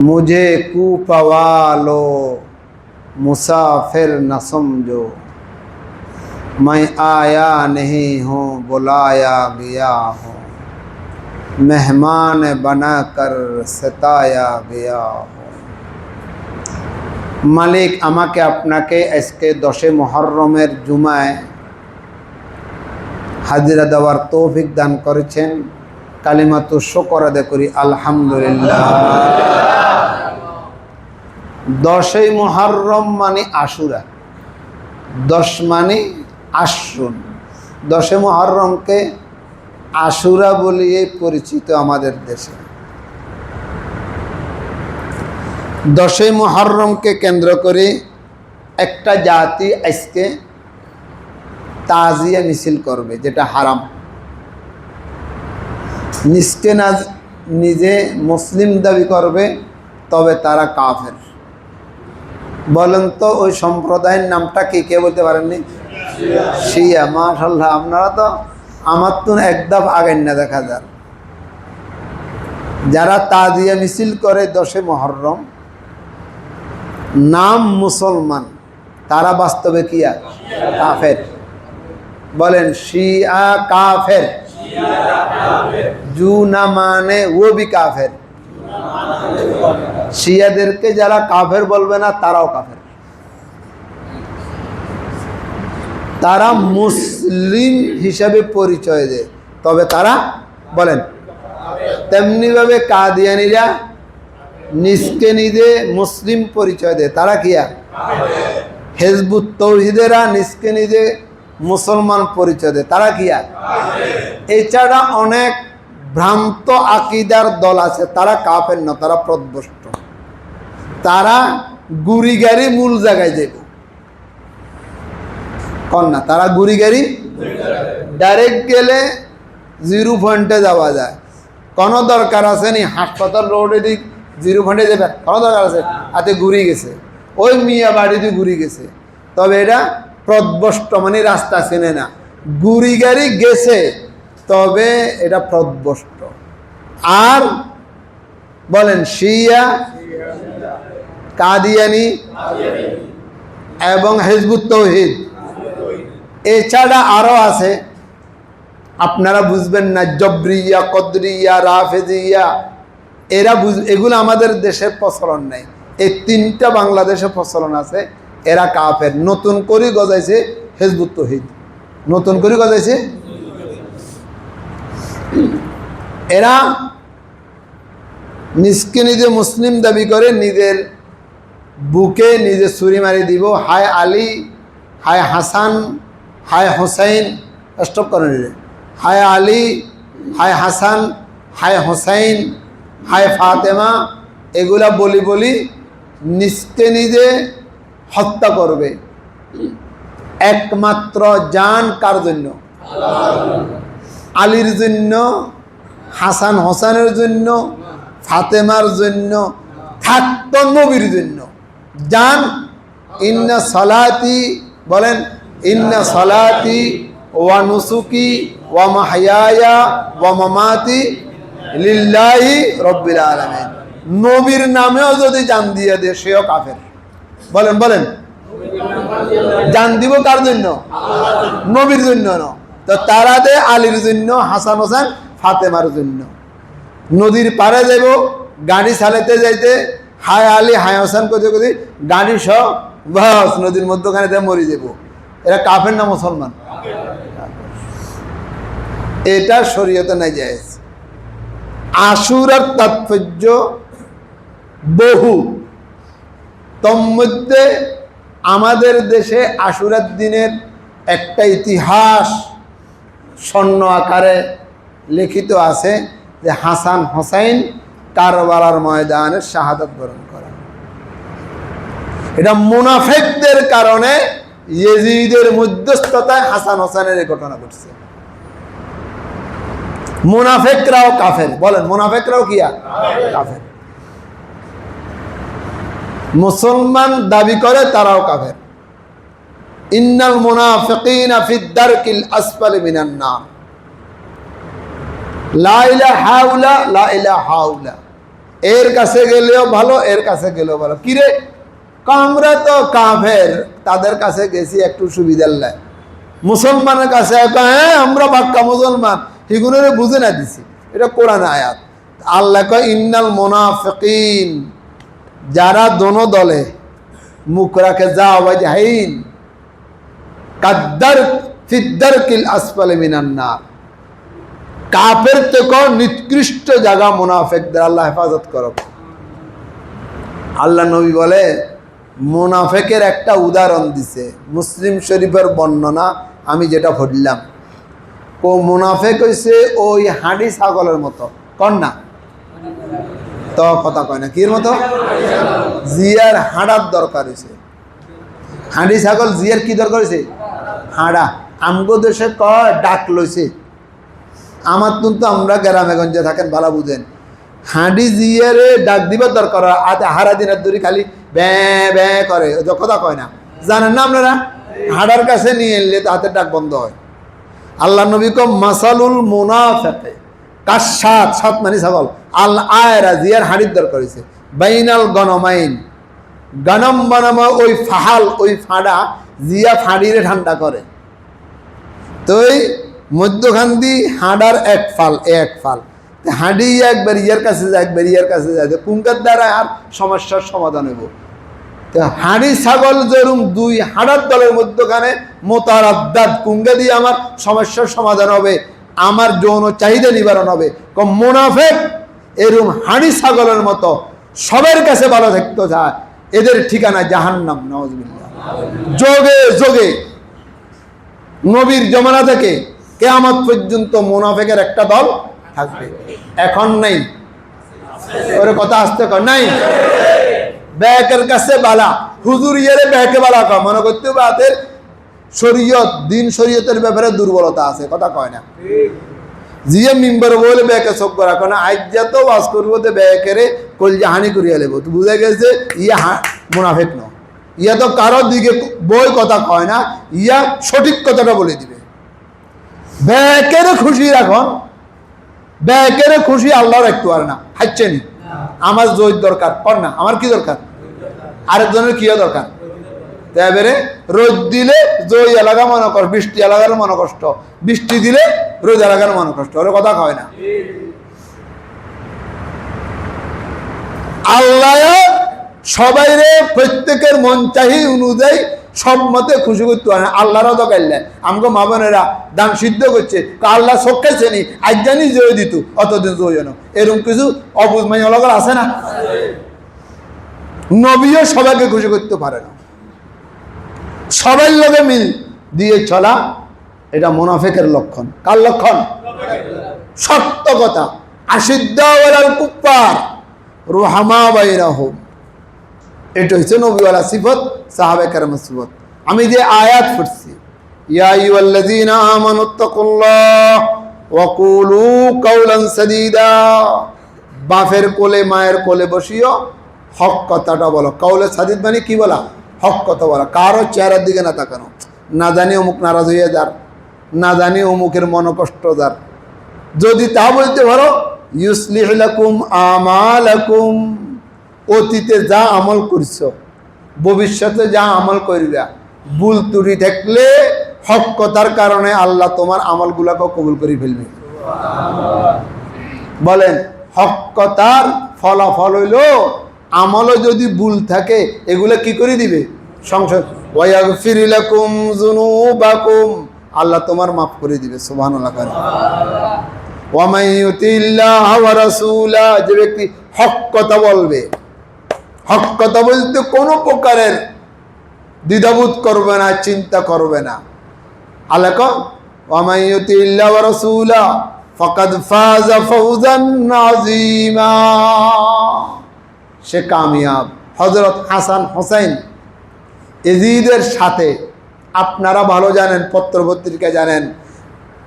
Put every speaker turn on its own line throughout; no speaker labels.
मुझे कूफा वालों मुसाफिर न समझो, मैं आया नहीं हूँ बुलाया गया हूँ, मेहमान बनाकर सताया गया हूँ। মালিক আমাকে আপনাকে আজকে 10 মুহররমের জুমায় হাজিরা দেওয়ার তৌফিক দান করেছেন। কালিমাতু শুকর আদায় করি আলহামদুলিল্লাহ। 10 মুহররম মানে আশুরা, 10 মানে আশুন। 10 মুহররমকে আশুরা বলিয়ে পরিচিত আমাদের দেশে। 10 মুহররমকে কেন্দ্র করে একটা জাতি আজকে তাজিয়া মিছিল করবে, যেটা হারাম। নিজে মুসলিম দাবি করবে, তবে তারা কাফের। বলেন তো ওই সম্প্রদায়ের নামটা কি? কে বলতে পারেননি? শিয়া। মাশাআল্লাহ, আপনারা তো আমার তো একদম আগের না দেখা যান। যারা তাজিয়া মিছিল করে 10 মুহররম, নাম মুসলমান, তারা বাস্তবে কিয়া কাফের। বলেন শিয়া কাফের, জু না মানে ও भी কাফের। শিয়াদেরকে যারা কাফের বলবে না, তারাও কাফের। তারা মুসলিম হিসাবে পরিচয় দেয়, তবে তারা বলেন। তেমনি ভাবে কাদিয়ানীরা নিজকে নিজে মুসলিম পরিচয় দেয়, তারা কিয়া হিজবুত তৌহিদেরা নিজকে নিজে মুসলমান পরিচয় দেয়, তারা কিয়া। এছাড়া অনেক ভ্রান্ত আকীদার দল আছে, তারা কাফের না, তারা পথভ্রষ্ট। তারা গুড়ি গাড়ি মূল জায়গায় যাব কন না, তারা গুড়ি গাড়ি ডাইরেক্ট গেলে 0 পয়েন্টে যাওয়া যায়। কোনো দরকার আছে নি হাসপাতাল রোডে দিক 0 পয়েন্টে যাবে? কোনো দরকার আছে? হাতে ঘুরি গেছে, ওই মিয়া বাড়ি দিয়ে ঘুরি গেছে। তবে এটা পথভ্রষ্ট, মানে রাস্তা চেনে না। গুড়ি গাড়ি গেছে, তবে এটা পথভ্রষ্ট। আর বলেন শিয়া, কাদিয়ানী এবং হিজবুত তৌহিদ, এছাড়া আরো আছে, আপনারা বুঝবেন না, জবরিয়া, কদরিয়া, রাফেজিয়া, এগুলো আমাদের দেশে প্রচলন নেই। এই 3টা বাংলাদেশে প্রচলন আছে। এরা কাফের। নতুন করে গজাইছে হিজবুত তৌহিদ, নতুন করে গজাইছে। এরা নিজকে নিজে মুসলিম দাবি করে, নিজের বুকে নিজে ছুরি মারি দিব। হায় আলী, হায় হাসান, হায় হোসাইন। স্টপ করেন। হায় আলী, হায় হাসান, হায় হোসাইন, হায় ফাতেমা, এগুলা বলি বলি নিজকে নিজে হত্যা করবে। একমাত্র জান কার জন্য? আলীর জন্য, হাসান হোসেনের জন্য, ফাতেমার জন্য, থাকত নবীর জন্য। জান ইন্না সালাতি, বলেন ইন্না সালাতি ওয়া নুসুকি ওয়া মাহইয়ায়া ওয়া মামাতি লিল্লাহি রাব্বিল আলামিন। নবীর নামেও যদি জান দিয়ে দেয়, সেও কাফের। বলেন বলেন, জান দিব কার জন্য? নবীর জন্য না। তো তারা দে আলীর জন্য, হাসান হোসেন, ফাতেমার জন্য। নদীর পারে যাব, গাড়ি চালাতে যাইতে হায় আলী হায় হোসেন করতে করতে গাড়ি সহ বাস নদীর মধ্যখানে মরে যাব। এরা কাফের না মুসলমান? এটা শরীয়তে নাই জায়েজ। আশুরার তাৎপর্য বহু। তন্মধ্যে আমাদের দেশে আশুরার দিনের একটা ইতিহাস স্বর্ণ আকারে লিখিত আছে, যে হাসান হোসাইন কারবালার ময়দানে শাহাদাত বরণ করা। এটা মুনাফিকদের কারণে ইয়েজিদের মধ্যস্থতায় হাসান হোসেনের এই ঘটনা ঘটছে। মুনাফিকরাও কাফের। বলেন মুনাফিকরাও কিয়া কাফের। মুসলমান দাবি করে, তারাও কাফের। ইন্নাল মুনাফিকিনা ফিদ দারকিল আসফালি মিনান নার। লা ইলাহা হাউলা লা ইলাহা হাউলা এর কাছে গেলেও ভালো, এর কাছে গেলেও ভালো। কিরে, আমরা তো কাফের, তাদের কাছে গেছি একটু সুবিধার লাই। মুসলমানের কাছে হ্যাঁ আমরা বাক্কা মুসলমান, এগুলোর বুঝে না দিছি। এটা কোরআন আয়াত। আল্লাহ কয় ইন্নাল মুনাফিকিন, যারা দোনো দলে মুখ রাখে যা ওয়াজহাইন কাদ্দার ফিদ্দারকিল আসফালি মিনান নার, কাফের থেকে নিকৃষ্ট জায়গা মুনাফিকদের। আল্লাহ হেফাজত করো। আল্লাহ নবী বলে মুনাফিকের একটা উদাহরণ দিছে, মুসলিম শরীফের বর্ণনা আমি যেটা পড়লাম। ও মুনাফিক হইছে ওই হাঁড়ি ছাগলের মতো। কন না তো কথা কয় না, কির মতো? জিয়ার হাঁড়ার দরকার হয়েছে। হাঁড়ি ছাগল জিয়ার কি দরকার হয়েছে? হাঁড়া। আমগো দেশে কয় ডাক লইছে। আমার কিন্তু আমরা গ্রামে গঞ্জে থাকেন, ভালো বুঝেন। হাঁড়ি জিয়ারে ডাক দিবার দরকার, আতে হারা দিনের দূরি খালি ব্যাঁ ব্যাঁ করে, কথা কয় না। জানেন না আপনারা? হাঁড়ার কাছে নিয়ে এলে হাতের ডাক বন্ধ হয়। আল্লাহ নবী কম মাসালুল মুনাফিকে কাসাত, সাত মানে ছাগল, আল আয়রা জিয়ার হাঁড়ির দরকার হয়েছে। বাইনাল গনমাইন, গনম বানামা ওই ফাহাল, ওই ফাঁড়া জিয়া ফাঁড়িরে ঠান্ডা করে। তো ওই মধ্যখান দিয়ে হাঁড়ার এক ফাল, এক ফাল হাঁড়ি একবার ইয়ার কাছে যায়, একবার ইয়ার কাছে যায়। কুঙ্কার দ্বারা আর সমস্যার সমাধান হইব। তো হাঁড়ি ছাগল যেরকম দুই হাঁড়ার দলের মধ্যখানে মোতারাদ্দাদ, কুঙ্গা দিয়ে আমার সমস্যার সমাধান হবে, আমার যৌন চাহিদা নিবারণ হবে। কম মুনাফিক এরকম হাঁড়ি ছাগলের মতো সবার কাছে ভালো থাকতে চায়, এদের ঠিকানা জাহান্নাম। নাউজুবিল্লাহ। যোগে যোগে নবীর জমানা থেকে কিয়ামত পর্যন্ত মুনাফিকের একটা দল থাকবে। এখন নেই, ওর কথা আসতে কর নাই। ব্যাকের কাছে বালা, হুজুর ইয়েরে ব্যাকে বালা কয়, মনে করতে হবে হাতের শরীয়ত, দিন শরীয়তের ব্যাপারে দুর্বলতা আছে, কথা কয় না। জিয়ে মিম্বার বলে ব্যাকে চোখ করা কেন, আজ্ঞা তো বাস করবো তো ব্যাকেরে কলজা হানি করিয়া লেবো। তো বুঝা গেছে ইয়া মুনাফিক ন, ইয়া তো কারোর দিকে বই কথা কয় না, ইয়া সঠিক কথাটা বলে দিবে। ব্যাকেরে খুশি রাখন, ব্যাকেরে খুশি আল্লাহ রাখতে পারে না। হাইচ্ছে নি আমার জয় দরকার, পর না আমার কি দরকার, আরেকজনের কি দরকার। তাইবারে রোদ দিলে জয় এলাকা মনে কষ্ট, বৃষ্টি এলাকার মনে কষ্ট, বৃষ্টি দিলে রোদ এলাকার মনে কষ্ট, ওর কথা কয় না। আল্লাহ সবাইরে প্রত্যেকের মন চাহি অনুযায়ী সব মতে খুশি করতে পারে না। আল্লাহরও তো কাইলে আমাকে মা বোনেরা দান সিদ্ধ করছে, আল্লাহ চোখে নি আজ জানি জয় দিত, অতদিন জয় যেন এরকম কিছু অবুঝ মাই অলগর আছে না। নবীও সবাইকে খুশি করতে পারে না। সবাই লগে মিল দিয়ে চলা এটা মুনাফিকের লক্ষণ। কার লক্ষণ? সত্য কথা। আশিদ্দা ওয়ালাল কুফার রুহামা বাইনাহুম, এটা হচ্ছে নবীওয়ালা সিফত, সাহাবে কেরামের সিফত। আমি যে আয়াত পড়ছি, ইয়া আইয়ুহাল্লাযীনা আমানুত্তাকুল্লাহ ওয়া কুলু কাওলান সাদীদা, বাপের কোলে মায়ের কোলে বসিও হক কথাটা বলো। কাউলে সাদিদ মানে কি বলা? হক কথা বলা। কারো চেহারার দিকে না তাকানো, না জানি অমুক নারাজ হয়ে যার, না জানি অমুকের মনকষ্ট যার। যদি তা বলতে পারো ইউসলিহ লাকুম আমালাকুম, অতীতে যা আমল করছো ভবিষ্যতে যা আমল করবা, ভুল ত্রুটি থাকলে হক কথার কারণে আল্লাহ তোমার আমলগুলাকে কবুল করে ফেলবে। বলেন হক কথার ফলাফল হইল আমলও যদি ভুল থাকে এগুলা কি করে দিবে? সংশোধন। ওয়াগফির লাকুম যুনুবাকুম, আল্লাহ তোমার মাফ করে দিবে। সুবহানাল্লাহ। ওয়া মান ইউতিল্লাহ ওয়া রাসূলা, যে ব্যক্তি হক কথা বলবে, হক কথা বলতে কোনো প্রকারের দ্বিধাবোধ করবে না, চিন্তা করবে না। আল্লাহ কো ওয়া মান ইউতিল্লাহ ওয়া রাসূলা ফাকাদ ফাযা ফাওজান আযীমা, সে কামিয়াব। হযরত হাসান হোসেন এজিদের সাথে, আপনারা ভালো জানেন, পত্র পত্রিকা জানেন,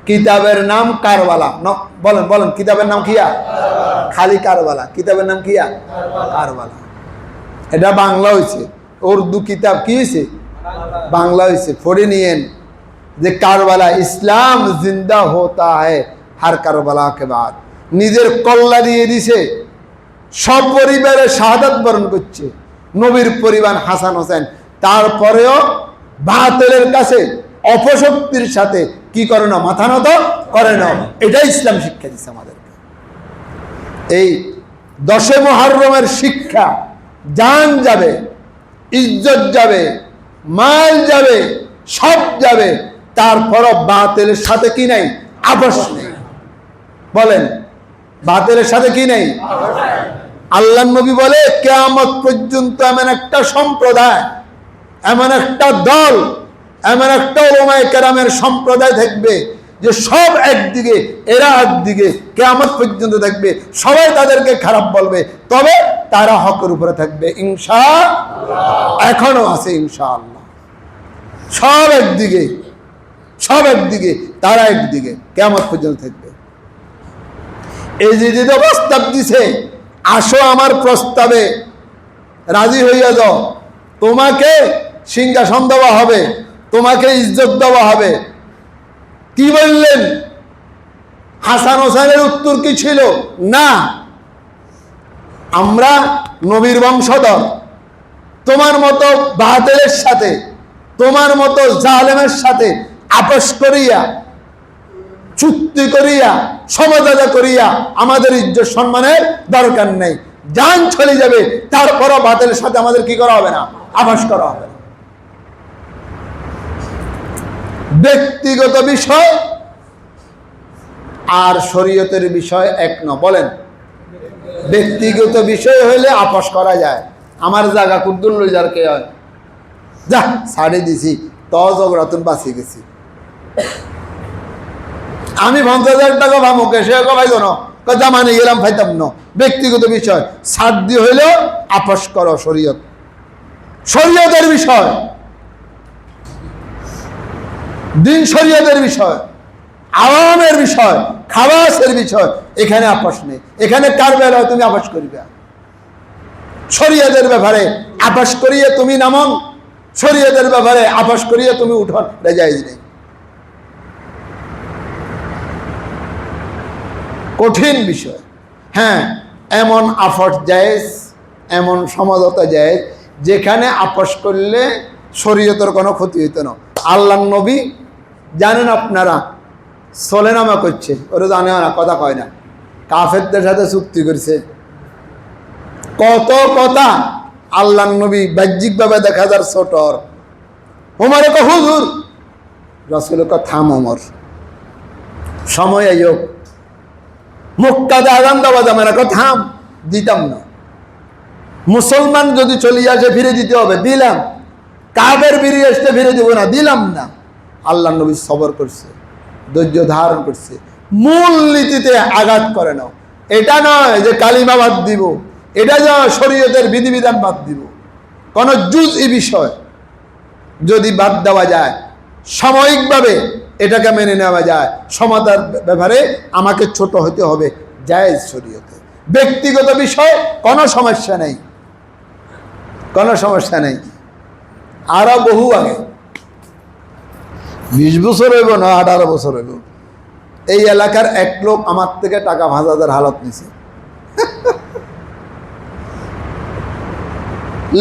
কিতাবের নাম কারবালা। বলেন বলেন কিতাবের নাম কিয়া? খালি কারবালা। কিতাবের নাম কিয়া? কারবালা। এটা বাংলা হয়েছে, উর্দু কিতাব কি হয়েছে? বাংলা হয়েছে। পড়ে নিয়েন যে কারবালা ইসলাম জিন্দা হতা হ্যায় হর কারবালা কে বাদ। নিজের কল্লা দিয়ে দিছে সপরিবারে শাহাদাত বরণ করছে নবীর পরিবার হাসান হোসেন, তারপরেও বাতিলের কাছে অপশক্তির সাথে কি করে না, মাথা নত করে না। এটাই ইসলাম শিক্ষা দিচ্ছে আমাদেরকে। এই 10 মুহররমের শিক্ষা, জান যাবে, ইজ্জত যাবে, মাল যাবে, সব যাবে, তারপরও বাতিলের সাথে কি নাই, আপোষ নেই। বলেন বাতিলের সাথে কি নেই? আল্লাহর নবী বলে কিয়ামত পর্যন্ত এমন একটা সম্প্রদায়, এমন একটা দল, এমন একটা উলামায়ে কেরামের সম্প্রদায় থাকবে যে সব একদিকে, এরা একদিকে, কিয়ামত পর্যন্ত থাকবে। সবাই তাদেরকে খারাপ বলবে, তবে তারা হকের উপরে থাকবে ইনশাআল্লাহ। এখনো আছে ইনশাআল্লাহ। সব একদিকে, সব একদিকে, তারা একদিকে, কিয়ামত পর্যন্ত থাকবে। এই যে প্রস্তাব দিছে, আসো আমার প্রস্তাবে রাজি হইয়া যাও, তোমাকে সিংহাসন দেওয়া হবে, তোমাকে ইজ্জত দেওয়া হবে। কি বললেন? হাসান হোসেনের উত্তর কি ছিল? না, আমরা নবীর বংশধর, তোমার মতো বাতিলের সাথে, তোমার মতো জালেমের সাথে আপোষ করিয়া, চুক্তি করিয়া, সমঝোতা করিয়া আমাদের ইজ্জত সম্মানের দরকার নেই। জান চলে যাবে, তারপরও বাতিলের সাথে আমাদের কি করা হবে না, আপোষ করা হবে না। ব্যক্তিগত বিষয় আর শরীয়তের বিষয় এক ন। বলেন ব্যক্তিগত বিষয় হইলে আপোষ করা যায়। আমার জায়গা কুদ্দুল লইজার কে হয়, যা ছাড়ে দিছি, তো জগরাতুন বাঁচি গেছি। আমি 50,000 টাকা ভামুকে, সে ভাই জানো জামা নিয়ে গেলাম, ফাইতাম না। ব্যক্তিগত বিষয় ছাড় দিয়ে হইলেও আপোষ করো। শরীয়ত, শরীয়তের বিষয়, দিন শরীয়তের বিষয়, আওয়ামের বিষয়, খাওয়াসের বিষয়, এখানে আপোষ নেই। এখানে কার বেলায় তুমি আপোষ করিবে? শরীয়তের ব্যাপারে আপোষ করিয়ে তুমি নামন, শরীয়তের ব্যাপারে আপোষ করিয়ে তুমি উঠন, জায়েজ নেই। কঠিন বিষয়। হ্যাঁ, এমন আপোষ জায়েজ, এমন সমঝোতা জায়েজ যেখানে আপোষ করলে শরীয়তের কোনো ক্ষতি হইতো না। আল্লাহর নবী জানেন, আপনারা সলেনামা করছে, ওরা জানে না, কথা কয় না, কাফেরদের সাথে চুক্তি করছে, কত কথা। আল্লাহর নবী বাহ্যিকভাবে দেখা যার ছোট, ওমরে কো হুজুর, রাসূল কো থাম ওমর, সময় আইয়ো, মক্কাতে আযান দেওয়া যাবে না, কো থাম, দিতাম না। মুসলমান যদি চলে আসে ফিরে দিতে হবে, দিলাম। কাফের বেরিয়ে আসতে ফিরে দিব না, দিলাম না। আল্লাহর নবী সবর করছে, ধৈর্য ধারণ করছে, মূল নীতিতে আঘাত করে না। এটা নয় যে কালিমা বাদ দিব, এটা যা শরীয়তের বিধিবিধান বাদ দিব। কোন জুজই বিষয় যদি বাদ দেওয়া যায়, সাময়িকভাবে এটাকে মেনে নেওয়া যায়, সমাধার ব্যাপারে আমাকে ছোট হতে হবে, জায়েজ শরীয়তে। ব্যক্তিগত বিষয় কোনো সমস্যা নেই, কোনো সমস্যা নেই। আরো বহু আগে, 20 বছর হইব না, 18 বছর হইব, এই এলাকার এক লোক আমার থেকে টাকা 5,000 হালত নিছে,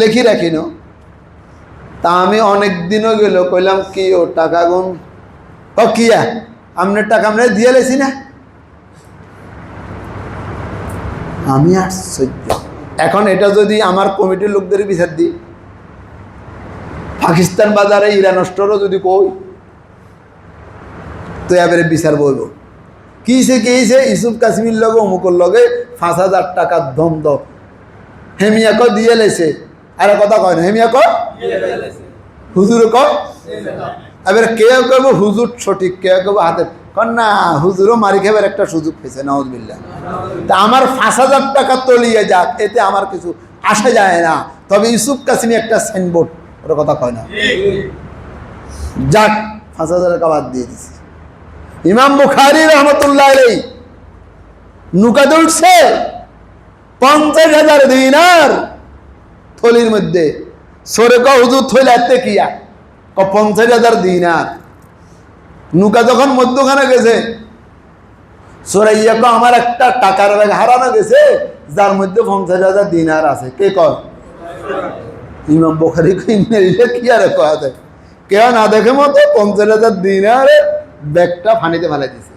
লেখি রাখি না। তা আমি অনেক দিনও গেল, কইলাম কি ও টাকা গুণ, ও কিয়া আপনার টাকা আমরা দিয়ে লেছি না। আমি আশ্চর্য। এখন এটা যদি আমার কমিটির লোকদের বিচার দিই, পাকিস্তান বাজারে ইরান অস্ট্রও যদি কই, তো এবারে বিচার বলব কিসে কেছে, ইসুফ কাশ্মীর লগে অমুকর লগে 5,000 টাকার দ্বন্দ্ব, হেমিয়া ক দিয়ে লেছে। আর কথা কয় না, হেমিয়া ক হুজুর ক, এবার কেউ কেউ হুজুর সঠিক, কেউ কেউ হাতে কন না, হুজুরও মারি খাবার একটা সুযোগ পেয়েছে, নাউজুবিল্লাহ। তা আমার 5,000 টাকা তলিয়ে যাক, এতে আমার কিছু আসে যায় না। তবে ইসুফ কাশ্মীর একটা সাইনবোর্ড, ওর কথা কয় না, যাক 5,000 টাকা বাদ দিয়ে দিছি। ইমাম বুখারী রহমতুল্লাহ আলাইহি নুকাতে উঠছে 50,000 দিনার থলির মধ্যে। সরে ক হুজুর থইলে এতে কিয়া, ক 50,000 দিনার। নুকা যখন মধ্যখানে গেছে, সরাইয়া ক আমার একটা টাকার ব্যাগ হারানো গেছে, যার মধ্যে 50,000 দিনার আছে। কে কয়? ইমাম বুখারী কইলে কি আর কয় যায়? কেউ না দেখে মতো 50,000 দিনারে ব্যাগটা পানিতে ফেলে দিছে।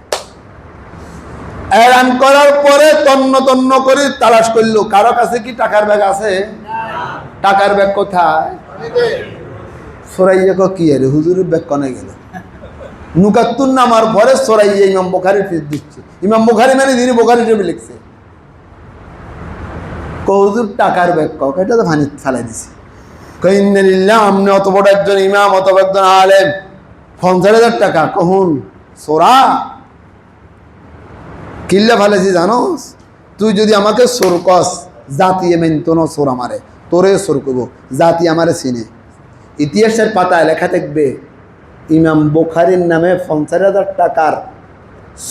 এলান করার পরে তন্ন তন্ন করে তালাশ করলো কারো কাছে কি টাকার ব্যাগ আছে? টাকার ব্যাগ কোথায়? সরাইয়া কি আরে হুজুরের ব্যাগ কনে গেল? নুকাত্তুর নামার পরে সরাইয়া ইমাম বুখারী ফিস দিচ্ছে। ইমাম বুখারী মানে যিনি বুখারী শরীফ লিখছে। হুজুর টাকার ব্যাগ কক, এটা তো পানি ফেলাই দিছে। কইন্নালিল্লাহ, আপনি অত বড় একজন ইমাম, অত বড় একজন আলেম, 50,000 টাকা কহুন সোরা কিল্লা ফেলেছি জানোস? তুই যদি আমাকে সোর কস, জাতি মেনতো না সোর আমারে, তোরে সোর করবো, জাতি আমারে চিনে। ইতিহাসের পাতায় লেখা থাকবে ইমাম বুখারীর নামে 50,000 টাকার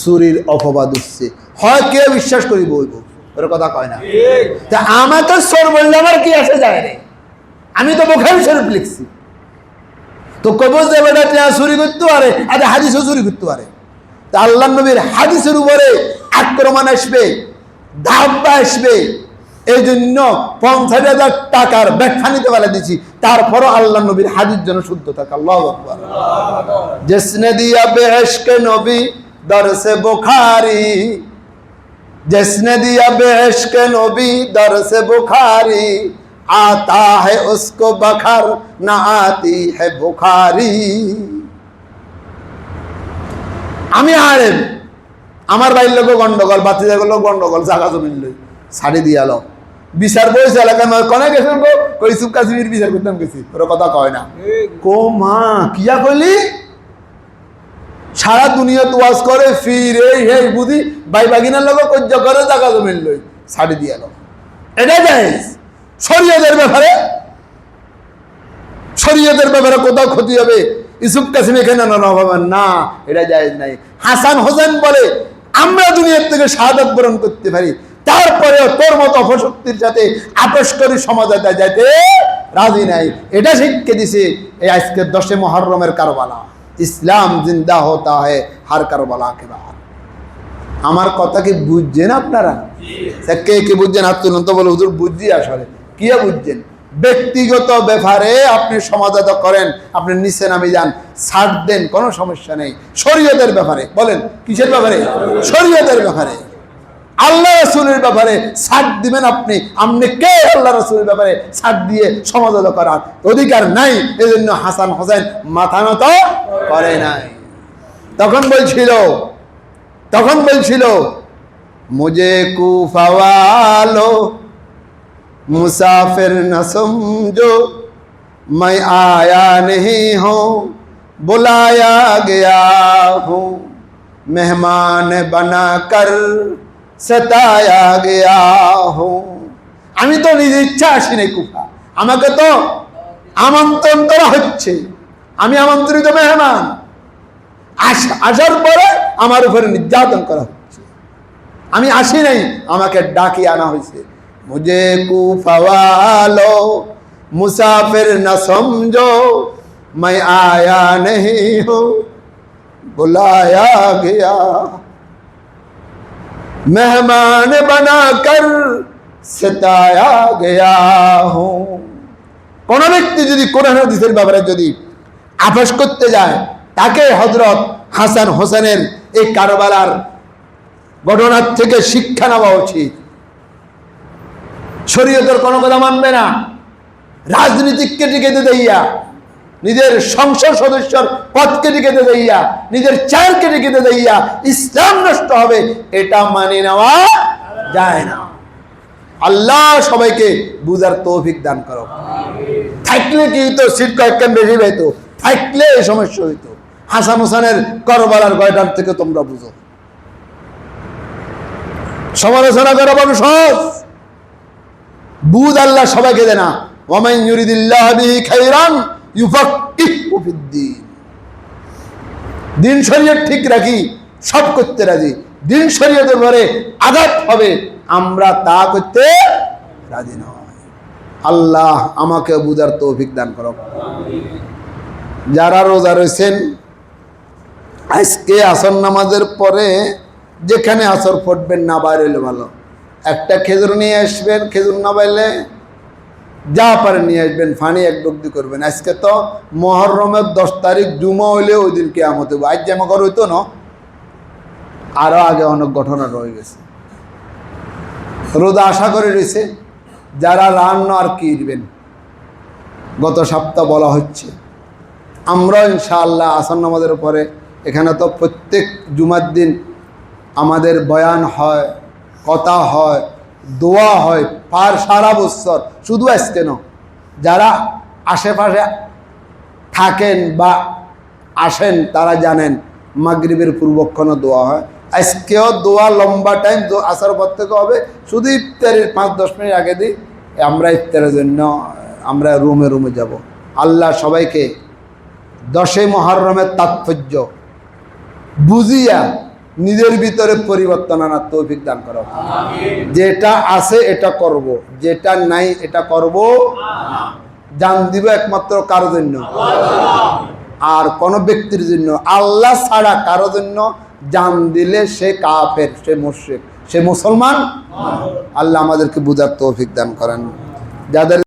চুরির অপবাদ উঠছে। হয় কেউ বিশ্বাস করি বলবো, ওর কথা কয় না। তা আমাকে সোর বললে আমার কি আসে যায় রে? আমি তো বুখারী শরীফ লিখছি। তো কবর যে বেটা চুরি করতে পারে, আর হাদিসও চুরি করতে পারে। তা আল্লাহ নবীর হাদিসের উপরে আক্রমণ আসবে, ধাপ্পা আসবে, এই জন্য 50,000 টাকার ব্যাখ্যা নিতে বলে দিচ্ছি। তারপরও আল্লাহ নবীর হাদিস যেন শুদ্ধ থাকে। আল্লাহু আকবার। जिसने दिया बेइश्क नबी दरसे बुखारी, जिसने दिया बेइश्क नबी दरसे बुखारी, आता है उसको बखर न आती है बुखारी। আমি আলেম, আমার বাইর লোক গন্ডগোল, বাতিজা গুলো গন্ডগোল, জায়গা জমিন লই ছাড়ি দিয়ালো বিচার বইছে এলাকায় কনে গেছেন গো? কই সুপ কাশ্মীর বিচার করতাম গেছি। ওর কথা কয় না। কো মা কিয়া কইলি? সারা দুনিয়া তোয়াজ করে ফির এই হে বুঝি ভাই বাগিনার লোক কজ্জ করে জায়গা জমিন লই ছাড়ি দিয়ালো। এটা জায়েজ। শরীয়তের ব্যাপারে, শরীয়তের ব্যাপারে কোথাও ক্ষতি হবে ইসুফ কাসিম এখানে না, এটা জায়েজ নাই। হাসান হোসেন বলে আমরা দুনিয়ার থেকে শাহাদাত বরণ করতে পারি, তারপরেও তোর মতো অপশক্তির সাথে আপোষ করে সমাজে যাইতে রাজি নাই। এটা শিখকে দিছে এই আজকের 10 মুহররমের কারবালা। ইসলাম জিন্দা হতা হয় হার কারবালা কে বাদ। আমার কথা কি বুঝছেন আপনারা? কে কে বুঝছেন হাত তুলুন তো, বলে হুজুর বুঝছি। আসলে কি বুঝছেন? ব্যক্তিগত ব্যাপারে আপনি সমাধান করেন, আপনি নিচে নামে যান, ছাড় দেন, কোনো সমস্যা নেই। শরীয়তের ব্যাপারে বলেন, কিসের ব্যাপারে? শরীয়তের ব্যাপারে, আল্লাহ রাসূলের ব্যাপারে ছাড় দিবেন আপনি। আপনি কে আল্লাহ রাসূলের ব্যাপারে ছাড় দিয়ে সমাধান করার অধিকার নাই। এজন্য হাসান হোসেন মাথা নত করে নাই। তখন বলছিল মুঝে কুফা ওয়ালো मुसाफिर न समझो, मैं आया नहीं हूँ बुलाया गया हूँ, मेहमान बना कर सताया गया हूँ। আমি তো নিজে ইচ্ছা আসি নাই কুফা, আমাকে তো আমন্ত্রণ করা হচ্ছে, আমি আমন্ত্রিত মেহমান। আসার পরে আমার উপরে নির্যাতন করা হচ্ছে। আমি আসি নাই, আমাকে ডাকি আনা হয়েছে। मुझे कूफा वालो मुसाफिर न समझो, मैं आया नहीं हूँ बुलाया गया, मेहमान बना कर सताया गया हूँ। কোন ব্যক্তি যদি কোরআন হাদিসের ব্যাপারে যদি আপোষ করতে যায়, তাকে হযরত হাসান হোসেনের এই কারবালার ঘটনার থেকে শিক্ষা নেওয়া উচিত। শরীয়তের কোনো কথা মানবে না, রাজনীতিককে টিকেতে দেইয়া, নিজের সংসদ সদস্যর পদকে টিকেতে দেইয়া, নিজের চারকে টিকেতে দেইয়া ইসলাম নষ্ট হবে, এটা মানে নেওয়া যায় না। আল্লাহ সবাইকে বুঝার তৌফিক দান করো। থাকলে কি তো সিট কয়েকখান বেশি হইতো, থাকলে এই সমস্যা হইতো। হাসান হোসেনের করবালার গয়টার থেকে তোমরা বুঝো। সমালোচনা করা বড় সহজ, বুঝ আল্লাহ সবাইকে দেয় না। ওয়ামান ইউরিদিল্লাহু বিহি খাইরান ইউফাক্কিহু ফিদ্দীন। দিন শরীয়ত ঠিক রাখি, সব করতে রাজি। দিন শরীয়তের পরে আঘাত হবে, আমরা তা করতে রাজি নয়। আল্লাহ আমাকে বুঝার তৌফিক দান করো। যারা রোজা রয়েছেন, আজকে আসর নামাজের পরে যেখানে আসর পড়বেন না বাইরে হলে ভালো, একটা খেজুর নিয়ে আসবেন, খেজুর না পাইলে যা পারেন নিয়ে আসবেন, ফানি এক ডুবদি করবেন। আজকে তো মুহররমের 10 তারিখ জুমা হইলে ওই দিন কিয়ামত হবে। আজ যেমন করে হইতো না, আরও আগে অনেক ঘটনা রয়ে গেছে। রোজা আশা করে রয়েছে যারা রান্না আর কিনবেন, গত সপ্তাহ বলা হচ্ছে। আমরা ইনশাআল্লাহ আসর নামাজের পরে এখানে তো প্রত্যেক জুমার দিন আমাদের বয়ান হয়, কথা হয়, দোয়া হয় সারা বছর। শুধু আজকে না, যারা আশেপাশে থাকেন বা আসেন তারা জানেন মাগরিবের পূর্বক্ষণে দোয়া হয়। আজকেও দোয়া লম্বা টাইম আসার পর থেকে হবে। শুধু ইফতারের 5-10 মিনিট আগে দিই, আমরা ইফতারের জন্য আমরা রুমে রুমে যাব। আল্লাহ সবাইকে 10 মুহররমের তাৎপর্য বুঝিয়া নিজের ভিতরে পরিবর্তন আনার তৌফিক দান করো। যেটা আছে এটা করব, যেটা নাই এটা করব। জান দিব একমাত্র কারোর জন্য, আর কোন ব্যক্তির জন্য। আল্লাহ ছাড়া কারোর জন্য জান দিলে সে কাফের, সে মুশরিক, সে মুসলমান। আল্লাহ আমাদেরকে বুঝার তৌফিক দান করেন। যাদের